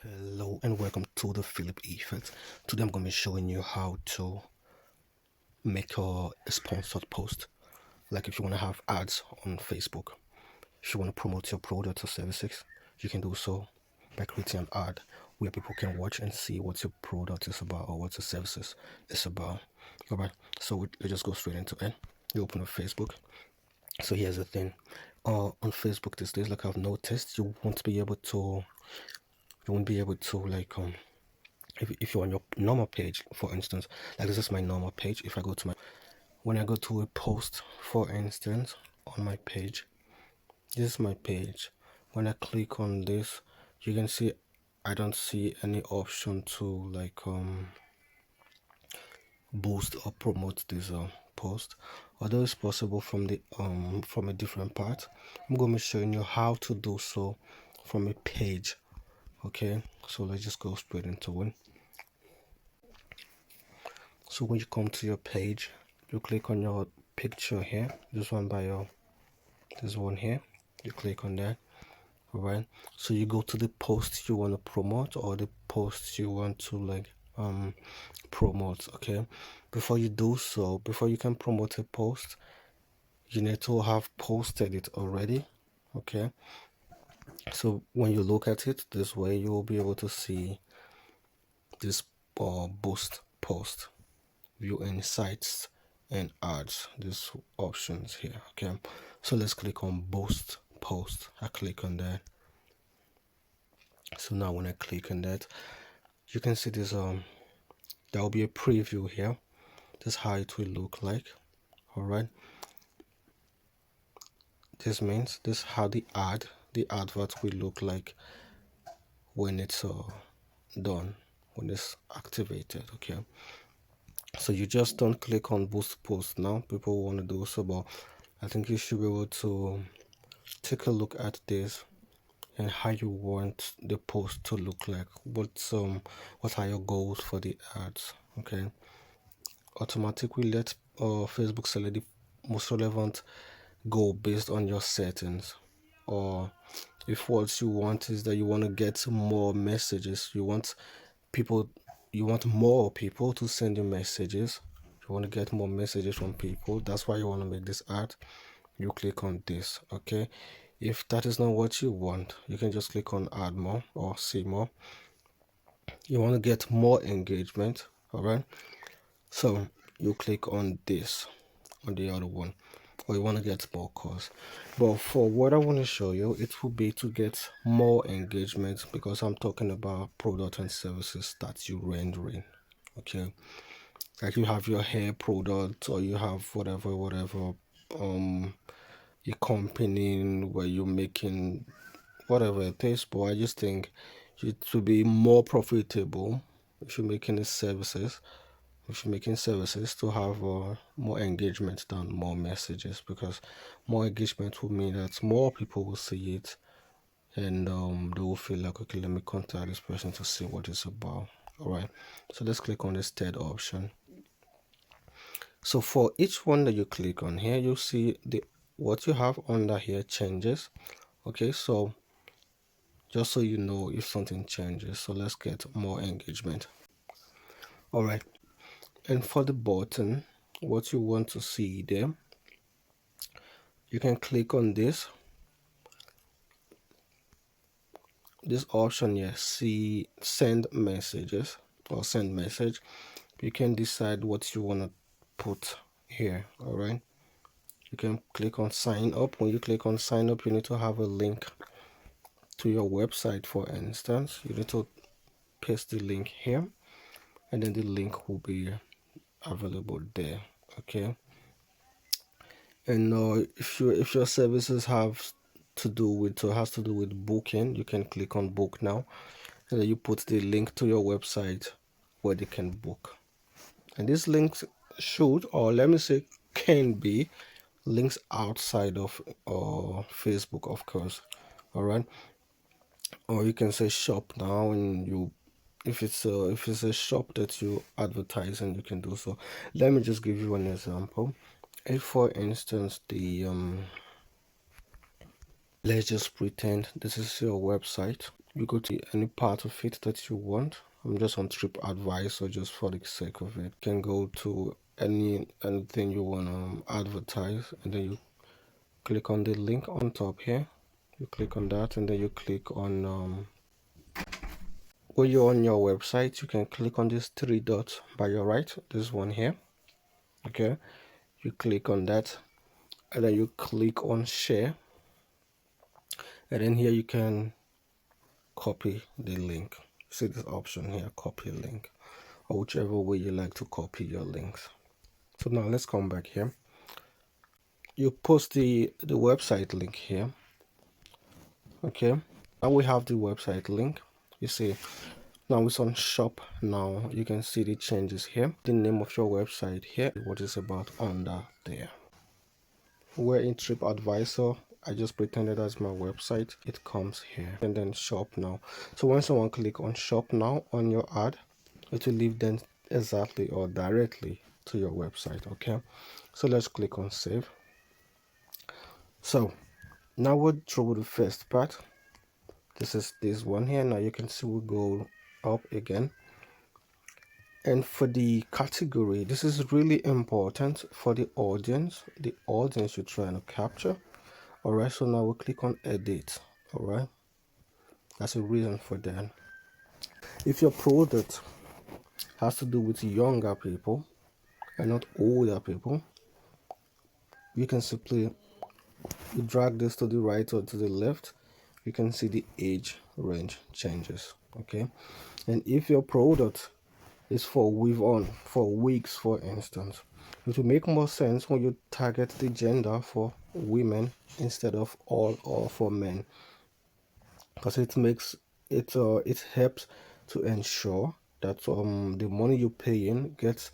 Hello and welcome to the Philip Effect. Today I'm going to be showing you how to make a sponsored post. Like if you want to have ads on Facebook, if you want to promote your products or services, you can do so by creating an ad where people can watch and see what your product is about or what your services is about. Alright, so we just go straight into it. You open up Facebook. So here's the thing. On Facebook these days, like I've noticed, you won't be able to like if you're on your normal page, for instance, like this is my normal page. If I go to when I go to a post, for instance, on my page, this is my page. When I click on this, you can see I don't see any option to like boost or promote this post, although it's possible from the from a different part. I'm going to be showing you how to do so from a page. Okay, so let's just go straight into it. So when you come to your page, you click on your picture here, this one this one here, you click on that. All right, so you go to the post you want to promote or the post you want to like promote. Okay, before you do so, before you can promote a post, you need to have posted it already. Okay, so when you look at it this way, you will be able to see this boost post, view insights and ads, these options here. Okay, so let's click on boost post. I click on that. So now when I click on that, you can see this there will be a preview here. This is how it will look like. All right, this means this is how the advert will look like when it's done, when it's activated. Okay, so you just don't click on boost post now. People want to do so, but I think you should be able to take a look at this and how you want the post to look like. What are your goals for the ads? Okay, automatically let Facebook select the most relevant goal based on your settings. Or if what you want is that you want to get more messages, you want more people to send you messages, you want to get more messages from people, that's why you want to make this ad. You click on this. Okay, if that is not what you want, you can just click on add more or see more. You want to get more engagement. All right, so you click on this, on the other one, or you want to get more calls. But for what I want to show you, it will be to get more engagement, because I'm talking about product and services that you rendering. Okay, like you have your hair product, or you have whatever a company where you're making whatever it is. But I just think it should be more profitable if you're making services. If you're making services, to have more engagement than more messages, because more engagement will mean that more people will see it, and they will feel like, okay, let me contact this person to see what it's about. All right, so let's click on this third option. So for each one that you click on here, you'll see what you have under here changes. Okay, so just so you know if something changes, so let's get more engagement. All right, and for the button, what you want to see there, you can click on this option here, see send messages or send message. You can decide what you want to put here. All right, you can click on sign up. When you click on sign up, you need to have a link to your website. For instance, you need to paste the link here, and then the link will be available there. Okay, and if your services has to do with booking, you can click on book now, and then you put the link to your website where they can book. And these links should, or let me say can be, links outside of Facebook, of course. All right, or you can say shop now, and you if it's a shop that you advertise, and you can do so. Let me just give you an example. If for instance the let's just pretend this is your website. You go to any part of it that you want. I'm just on TripAdvisor just for the sake of it. You can go to anything you want to advertise, and then you click on the link on top here. You click on that, and then you click on when you're on your website, you can click on these three dots by your right, this one here. Okay, you click on that, and then you click on share, and then here you can copy the link. See this option here, copy link, or whichever way you like to copy your links. So now let's come back here. You post the website link here. Okay, now we have the website link. You see, now it's on shop. Now you can see the changes here, the name of your website here, what it's about under there. We're in TripAdvisor. I just pretended as my website. It comes here, and then shop now. So when someone click on shop now on your ad, it will lead them exactly or directly to your website. Okay, so let's click on save. So now we're through the first part. This is this one here. Now you can see we go up again, and for the category, this is really important for the audience you're trying to capture. All right, so now we click on edit. All right, that's a reason for that. If your product has to do with younger people and not older people, you can simply drag this to the right or to the left. You can see the age range changes. Okay, and if your product is for wigs, for instance, it will make more sense when you target the gender for women instead of all or for men, because it makes it helps to ensure that the money you pay in gets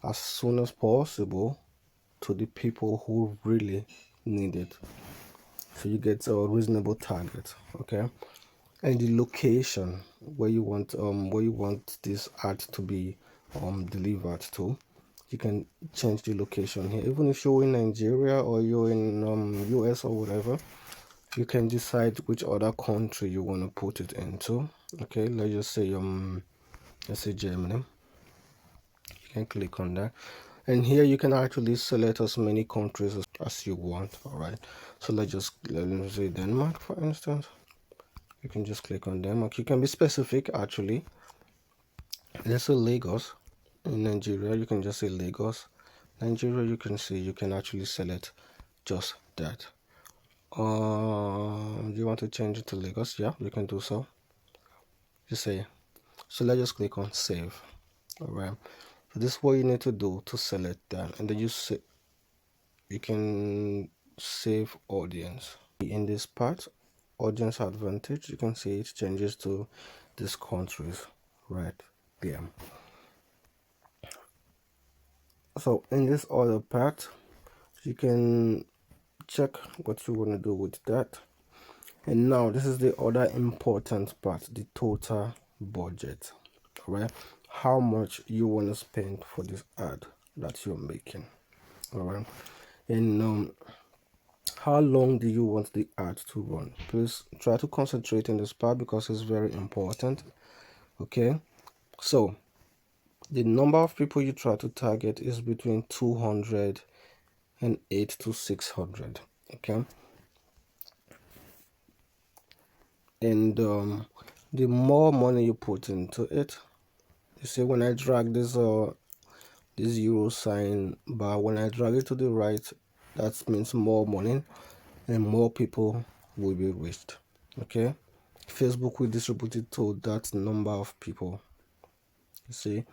as soon as possible to the people who really need it, so you get a reasonable target. Okay, and the location where you want this ad to be delivered to, you can change the location here. Even if you're in Nigeria or you're in US or whatever, you can decide which other country you want to put it into. Okay, let's say Germany. You can click on that, and here you can actually select as many countries as you want. All right, so let me say Denmark, for instance. You can just click on Denmark. You can be specific, actually. Let's say Lagos. In Nigeria, you can just say Lagos. Nigeria, you can actually select just that. Do you want to change it to Lagos? Yeah, you can do so. Just say, so let's just click on save. All right, so this is what you need to do to select that, and then you can save audience. In this part, audience advantage, you can see it changes to these countries right there. So in this other part, you can check what you want to do with that. And now this is the other important part, the total budget. All right, how much you want to spend for this ad that you're making. All right, and how long do you want the ad to run? Please try to concentrate in this part because it's very important. Okay, so the number of people you try to target is between 200 and 8 to 600. Okay, and the more money you put into it, you see when I drag this euro sign bar, when I drag it to the right, that means more money and more people will be reached. Okay, Facebook will distribute it to that number of people. You see,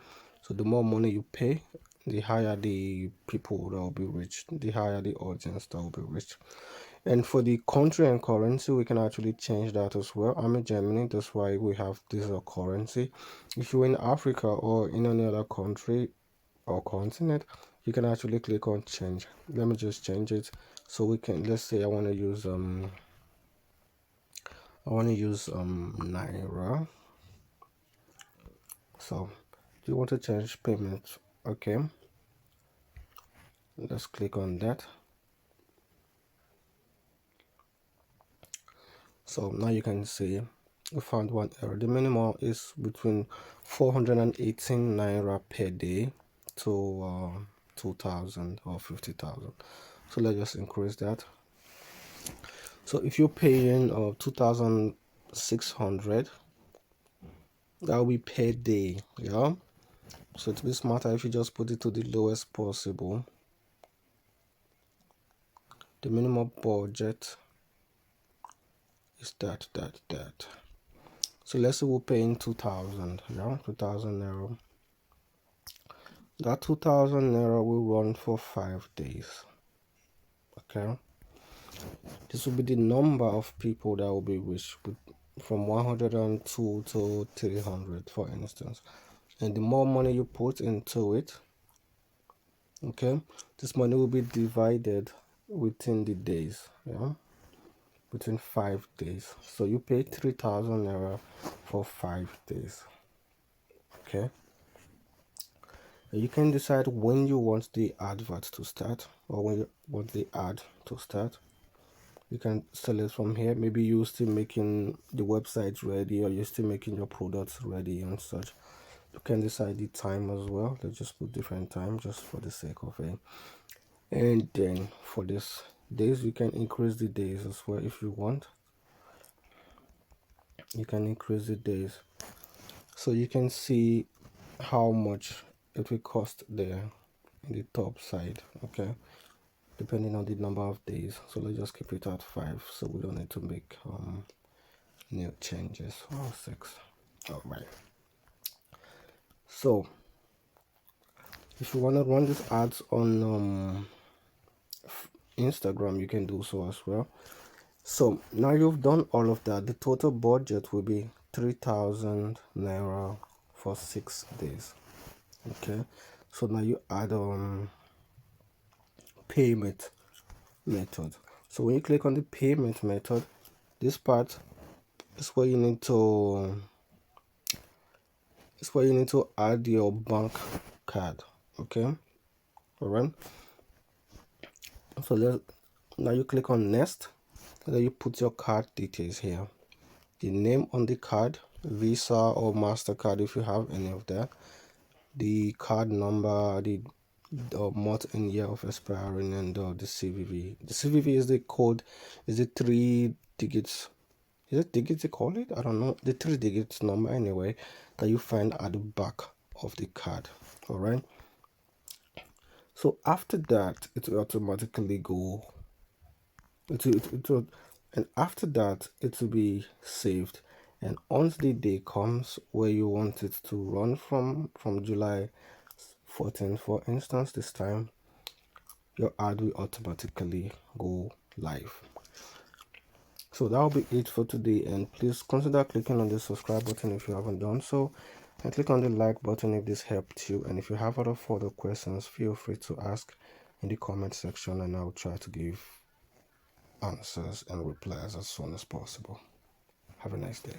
so the more money you pay, the higher the people that will be reached, the higher the audience that will be reached. And for the country and currency, we can actually change that as well. I'm in Germany, that's why we have this currency. If you're in Africa or in any other country or continent, you can actually click on change. Let me just change it so we can, let's say I want to use Naira. So do you want to change payment? Okay, let's click on that. So now you can see We found one error. The minimum is between 418 naira per day to 2,000 or 50,000. So let's just increase that. So if you're paying 2,600, that will be per day. Yeah. So to be smarter, if you just put it to the lowest possible, the minimum budget is that. So let's say we're paying 2,000. Yeah, 2,000 naira. That 2,000 naira will run for 5 days. Okay. This will be the number of people that will be reached from 102 to 300, for instance. And the more money you put into it, okay, this money will be divided within the days. Yeah, within 5 days. So you pay 3,000 naira for 5 days. Okay. And you can decide when you want the advert to start or when you want the ad to start. You can select from here. Maybe you're still making the website ready or you're still making your products ready and such. You can decide the time as well. Let's just put different time just for the sake of it. And then for this days, you can increase the days as well if you want. You can increase the days so you can see how much it will cost there in the top side. Okay, depending on the number of days. So let's just keep it at 5 so we don't need to make new changes. 6. All right. So if you want to run these ads on Instagram, you can do so as well. So now you've done all of that. The total budget will be 3,000 naira for 6 days. Okay, so now you add payment method. So when you click on the payment method, this part is where you need to add your bank card. Okay, all right. So now you click on next, and then you put your card details here. The name on the card, Visa or MasterCard if you have any of that. The card number, the month and year of expiring, and the CVV. The CVV is the code, is it 3 digits? Is it digits they call it? I don't know. The 3 digits number anyway that you find at the back of the card. All right. So after that, it will automatically go. And after that, it will be saved. And once the day comes where you want it to run from July 14th, for instance, this time, your ad will automatically go live. So that will be it for today, and please consider clicking on the subscribe button if you haven't done so, and click on the like button if this helped you. And if you have other further questions, feel free to ask in the comment section, and I'll try to give answers and replies as soon as possible. Have a nice day.